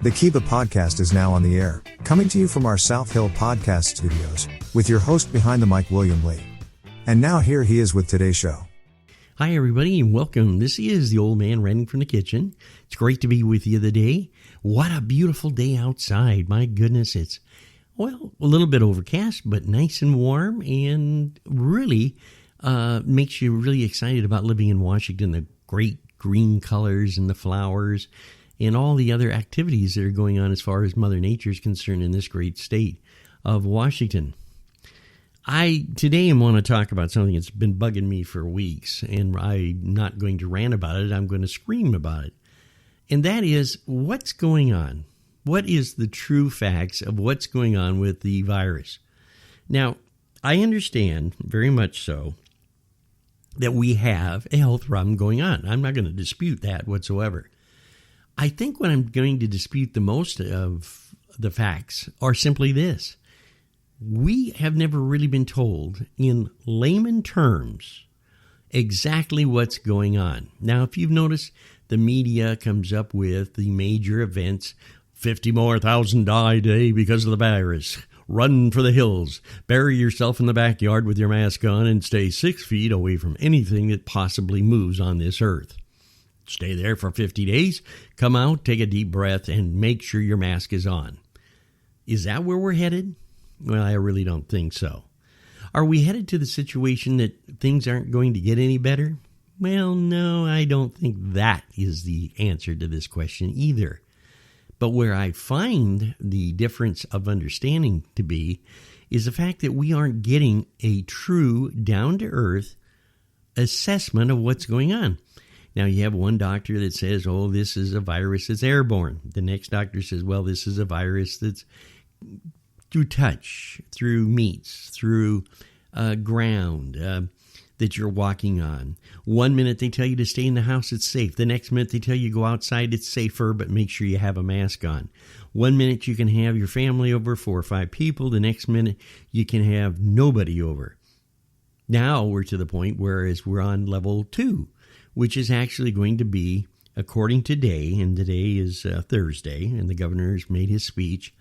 The Kiva podcast is now on the air, coming to you from our South Hill podcast studios, with your host behind the mic, William Lee. And now here he is with today's show. Hi, everybody, and welcome. This is the old man ranting from the kitchen. It's great to be with you today. What a beautiful day outside. My goodness, it's, well, a little bit overcast, but nice and warm, and really makes you really excited about living in Washington. The great green colors and the flowers and all the other activities that are going on as far as Mother Nature is concerned in this great state of Washington. Today I want to talk about something that's been bugging me for weeks, and I'm not going to rant about it. I'm going to scream about it. And that is, what's going on? What is the true facts of what's going on with the virus? Now, I understand very much so that we have a health problem going on. I'm not going to dispute that whatsoever. I think what I'm going to dispute the most of the facts are simply this. We have never really been told in layman terms exactly what's going on. Now, if you've noticed, the media comes up with the major events. 50 more thousand die today because of the virus. Run for the hills. Bury yourself in the backyard with your mask on and stay 6 feet away from anything that possibly moves on this earth. Stay there for 50 days, come out, take a deep breath, and make sure your mask is on. Is that where we're headed? Well, I really don't think so. Are we headed to the situation that things aren't going to get any better? Well, no, I don't think that is the answer to this question either. But where I find the difference of understanding to be is the fact that we aren't getting a true, down-to-earth assessment of what's going on. Now, you have one doctor that says, oh, this is a virus that's airborne. The next doctor says, well, this is a virus that's through touch, through meats, through ground that you're walking on. 1 minute they tell you to stay in the house, it's safe. The next minute they tell you go outside, it's safer, but make sure you have a mask on. 1 minute you can have your family over, 4 or 5 people. The next minute you can have nobody over. Now we're to the point where we're on level 2. Which is actually going to be, according to today, and today is Thursday, and the governor has made his speech,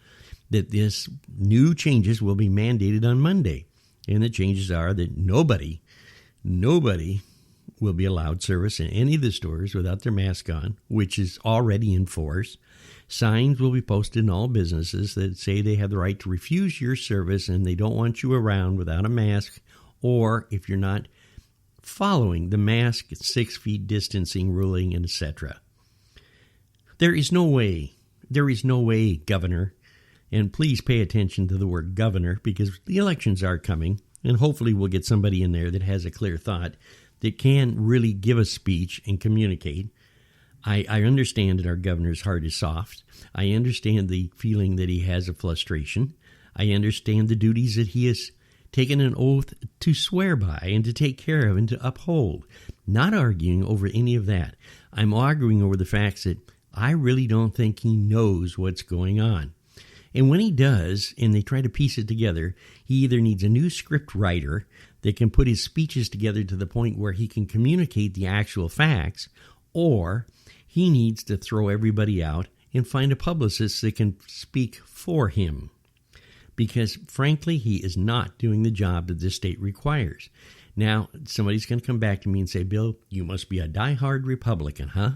that this new changes will be mandated on Monday. And the changes are that nobody will be allowed service in any of the stores without their mask on, which is already in force. Signs will be posted in all businesses that say they have the right to refuse your service and they don't want you around without a mask, or if you're not following the mask, 6 feet distancing ruling, and etc. There is no way, Governor, and please pay attention to the word governor, because the elections are coming, and hopefully we'll get somebody in there that has a clear thought, that can really give a speech and communicate. I understand that our governor's heart is soft. I understand the feeling that he has of frustration. I understand the duties that he has taken an oath to swear by and to take care of and to uphold. Not arguing over any of that. I'm arguing over the facts that I really don't think he knows what's going on. And when he does, and they try to piece it together, he either needs a new script writer that can put his speeches together to the point where he can communicate the actual facts, or he needs to throw everybody out and find a publicist that can speak for him. Because, frankly, he is not doing the job that this state requires. Now, somebody's going to come back to me and say, Bill, you must be a diehard Republican, huh?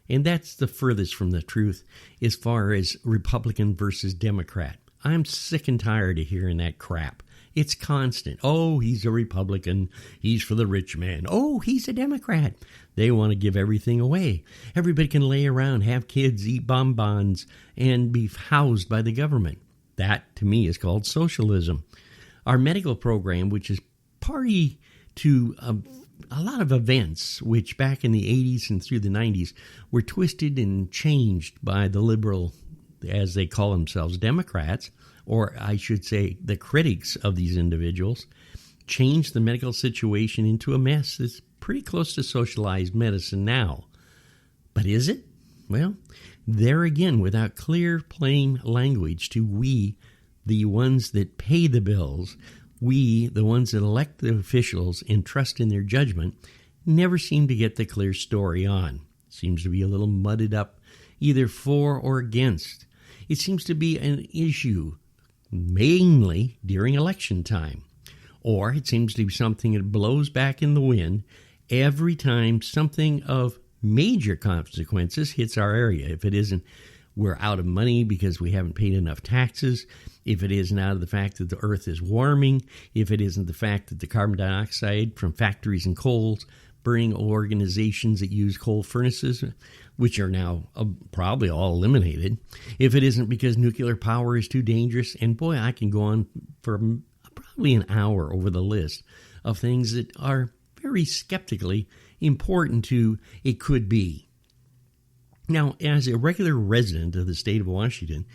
And that's the furthest from the truth as far as Republican versus Democrat. I'm sick and tired of hearing that crap. It's constant. Oh, he's a Republican. He's for the rich man. Oh, he's a Democrat. They want to give everything away. Everybody can lay around, have kids, eat bonbons, and be housed by the government. That, to me, is called socialism. Our medical program, which is party to a lot of events, which back in the 80s and through the 90s were twisted and changed by the liberal, as they call themselves, Democrats, or I should say the critics of these individuals, changed the medical situation into a mess that's pretty close to socialized medicine now. But is it? Well, there again, without clear, plain language to we, the ones that pay the bills, we, the ones that elect the officials and trust in their judgment, never seem to get the clear story on. seems to be a little mudded up, either for or against. It seems to be an issue mainly during election time, or it seems to be something that blows back in the wind every time something of major consequences hits our area. If it isn't, we're out of money because we haven't paid enough taxes. If it isn't out of the fact that the earth is warming, if it isn't the fact that the carbon dioxide from factories and coals burning organizations that use coal furnaces, which are now probably all eliminated, if it isn't because nuclear power is too dangerous, and boy, I can go on for probably an hour over the list of things that are very skeptically important to it could be. Now, as a regular resident of the state of Washington,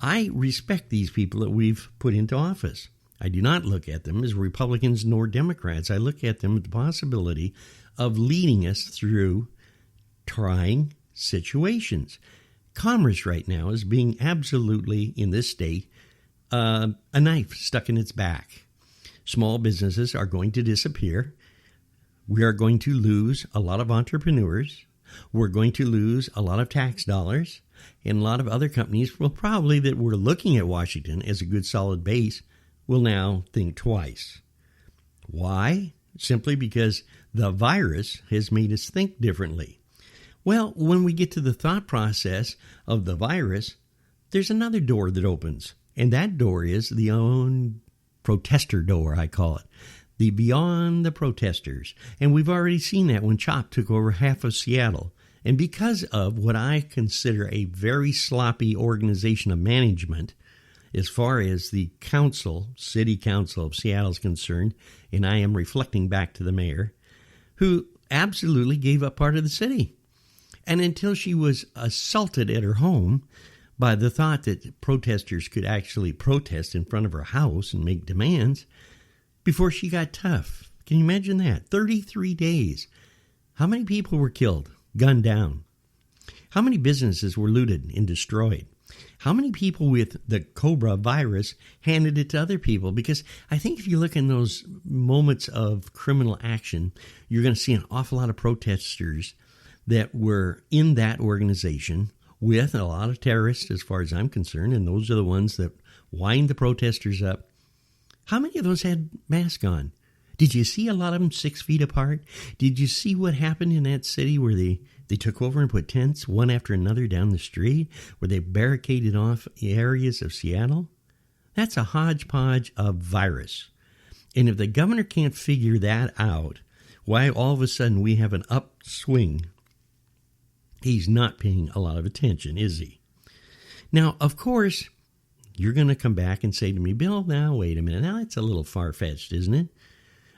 I respect these people that we've put into office. I do not look at them as Republicans nor Democrats. I look at them with the possibility of leading us through trying situations. Commerce right now is being absolutely, in this state, a knife stuck in its back. Small businesses are going to disappear. We are going to lose a lot of entrepreneurs. We're going to lose a lot of tax dollars, and a lot of other companies will probably, that were looking at Washington as a good solid base, will now think twice. Why? Simply because the virus has made us think differently. Well, when we get to the thought process of the virus, there's another door that opens, and that door is the own protester door, I call it. The beyond the protesters. And we've already seen that when CHOP took over half of Seattle. And because of what I consider a very sloppy organization of management, as far as the council, city council of Seattle is concerned, and I am reflecting back to the mayor, who absolutely gave up part of the city. And until she was assaulted at her home by the thought that protesters could actually protest in front of her house and make demands, before she got tough. Can you imagine that? 33 days. How many people were killed, gunned down? How many businesses were looted and destroyed? How many people with the Cobra virus handed it to other people? Because I think if you look in those moments of criminal action, you're going to see an awful lot of protesters that were in that organization with a lot of terrorists, as far as I'm concerned, and those are the ones that wind the protesters up. How many of those had masks on? Did you see a lot of them 6 feet apart? Did you see what happened in that city where they took over and put tents one after another down the street, where they barricaded off areas of Seattle? That's a hodgepodge of virus. And if the governor can't figure that out, why all of a sudden we have an upswing, he's not paying a lot of attention, is he? Now, of course, you're going to come back and say to me, Bill, now, wait a minute. Now, that's a little far-fetched, isn't it?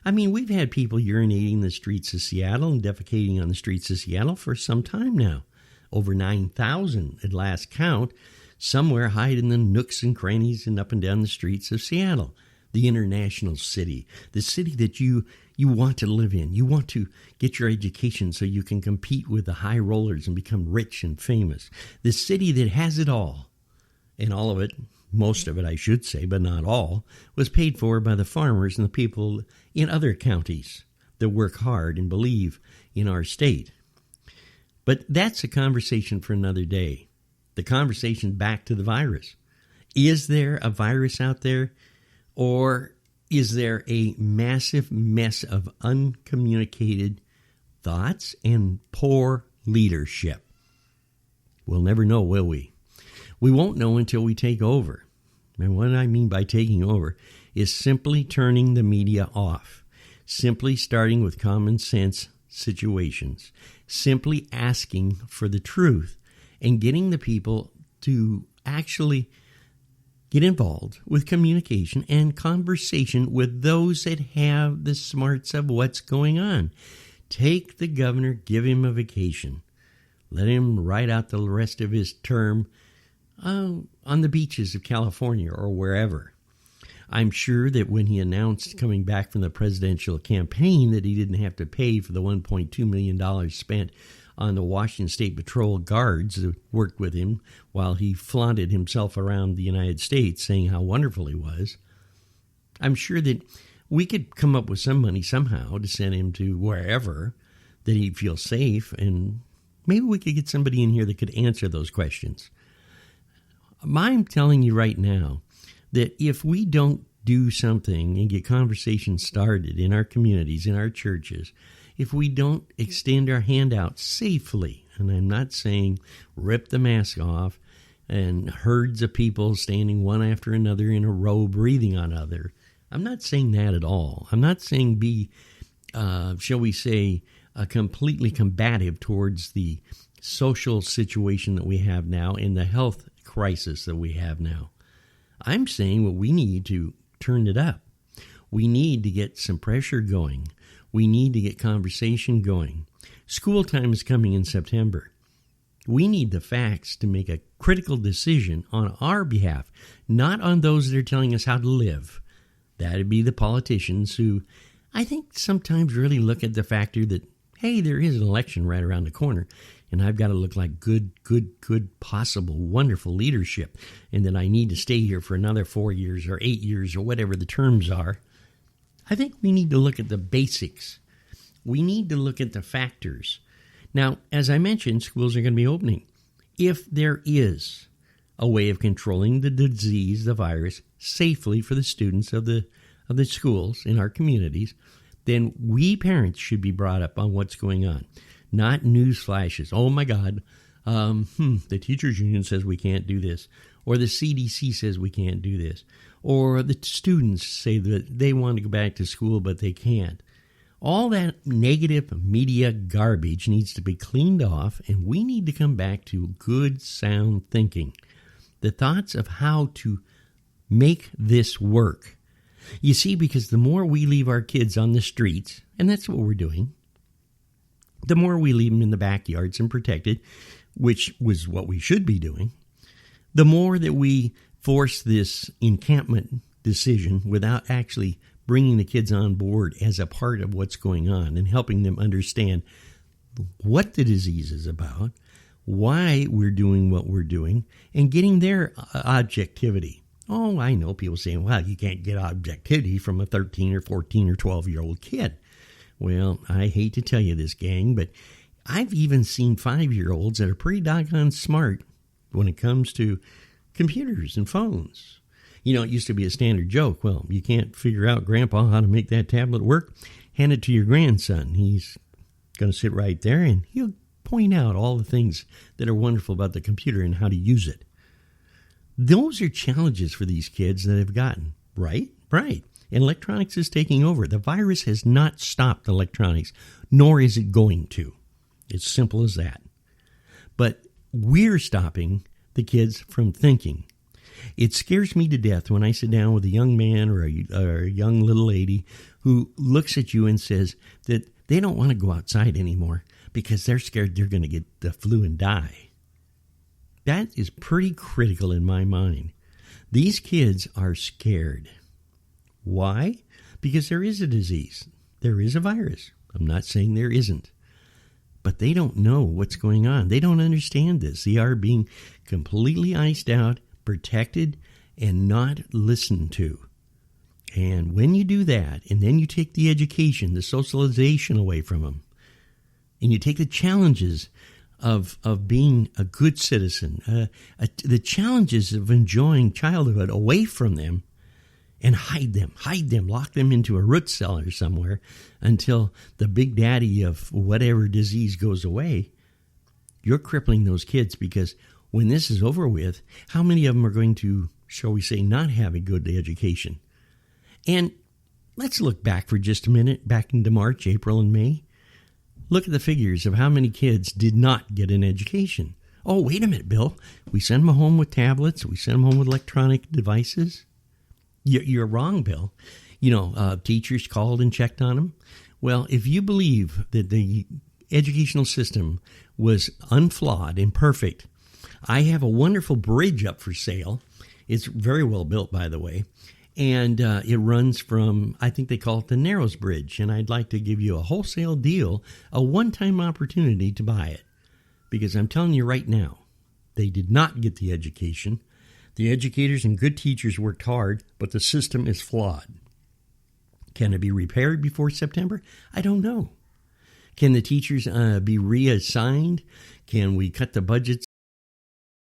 I mean, we've had people urinating in the streets of Seattle and defecating on the streets of Seattle for some time now. Over 9,000 at last count, somewhere hide in the nooks and crannies and up and down the streets of Seattle, the international city, the city that you want to live in. You want to get your education so you can compete with the high rollers and become rich and famous. The city that has it all, and all of it, most of it, I should say, but not all, was paid for by the farmers and the people in other counties that work hard and believe in our state. But that's a conversation for another day. The conversation back to the virus. Is there a virus out there, or is there a massive mess of uncommunicated thoughts and poor leadership? We'll never know, will we? We won't know until we take over. And what I mean by taking over is simply turning the media off, simply starting with common sense situations, simply asking for the truth and getting the people to actually get involved with communication and conversation with those that have the smarts of what's going on. Take the governor, give him a vacation. Let him ride out the rest of his term on the beaches of California or wherever. I'm sure that when he announced coming back from the presidential campaign that he didn't have to pay for the $1.2 million spent on the Washington State Patrol guards that worked with him while he flaunted himself around the United States saying how wonderful he was, I'm sure that we could come up with some money somehow to send him to wherever that he'd feel safe and Maybe we could get somebody in here that could answer those questions. I'm telling you right now that if we don't do something and get conversations started in our communities, in our churches, if we don't extend our hand out safely, and I'm not saying rip the mask off and herds of people standing one after another in a row breathing on other. I'm not saying that at all. I'm not saying be, shall we say, completely combative towards the social situation that we have now and the health crisis that we have now. I'm saying what we need to turn it up. We need to get some pressure going. We need to get conversation going. School time is coming in September. We need the facts to make a critical decision on our behalf, not on those that are telling us how to live. That'd be the politicians who I think sometimes really look at the factor that, hey, there is an election right around the corner, and I've got to look like good, possible, wonderful leadership, and that I need to stay here for another 4 years or 8 years or whatever the terms are. I think we need to look at the basics. We need to look at the factors. Now, as I mentioned, schools are going to be opening. If there is a way of controlling the disease, the virus, safely for the students of the schools in our communities, then we parents should be brought up on what's going on. Not news flashes. Oh, my God, the teachers union says we can't do this, or the CDC says we can't do this, or the students say that they want to go back to school, but they can't. All that negative media garbage needs to be cleaned off, and we need to come back to good, sound thinking. The thoughts of how to make this work. You see, because the more we leave our kids on the streets, and that's what we're doing, the more we leave them in the backyards and protected, which was what we should be doing, the more that we force this encampment decision without actually bringing the kids on board as a part of what's going on and helping them understand what the disease is about, why we're doing what we're doing, and getting their objectivity. Oh, I know people saying, well, you can't get objectivity from a 13 or 14 or 12-year-old kid. Well, I hate to tell you this, gang, but I've even seen 5-year-olds that are pretty doggone smart when it comes to computers and phones. You know, it used to be a standard joke. Well, you can't figure out, Grandpa, how to make that tablet work? Hand it to your grandson. He's going to sit right there, and he'll point out all the things that are wonderful about the computer and how to use it. Those are challenges for these kids that have gotten. Right. And electronics is taking over. The virus has not stopped electronics, nor is it going to. It's simple as that. But we're stopping the kids from thinking. It scares me to death when I sit down with a young man or a young little lady who looks at you and says that they don't want to go outside anymore because they're scared they're going to get the flu and die. That is pretty critical in my mind. These kids are scared. Why? Because there is a disease. There is a virus. I'm not saying there isn't. But they don't know what's going on. They don't understand this. They are being completely iced out, protected, and not listened to. And when you do that, and then you take the education, the socialization away from them, and you take the challenges of being a good citizen, the challenges of enjoying childhood away from them, and hide them, lock them into a root cellar somewhere until the big daddy of whatever disease goes away, you're crippling those kids, because when this is over with, how many of them are going to, shall we say, not have a good education? And let's look back for just a minute, back into March, April, and May. Look at the figures of how many kids did not get an education. Oh, wait a minute, Bill. We sent them home with tablets. We sent them home with electronic devices. You're wrong, Bill. Teachers called and checked on them. Well, if you believe that the educational system was unflawed and perfect, I have a wonderful bridge up for sale. It's very well built, by the way. And it runs from, I think they call it the Narrows Bridge. And I'd like to give you a wholesale deal, a one-time opportunity to buy it. Because I'm telling you right now, they did not get the education. The educators and good teachers worked hard, but the system is flawed. Can it be repaired before September? I don't know. Can the teachers be reassigned? Can we cut the budgets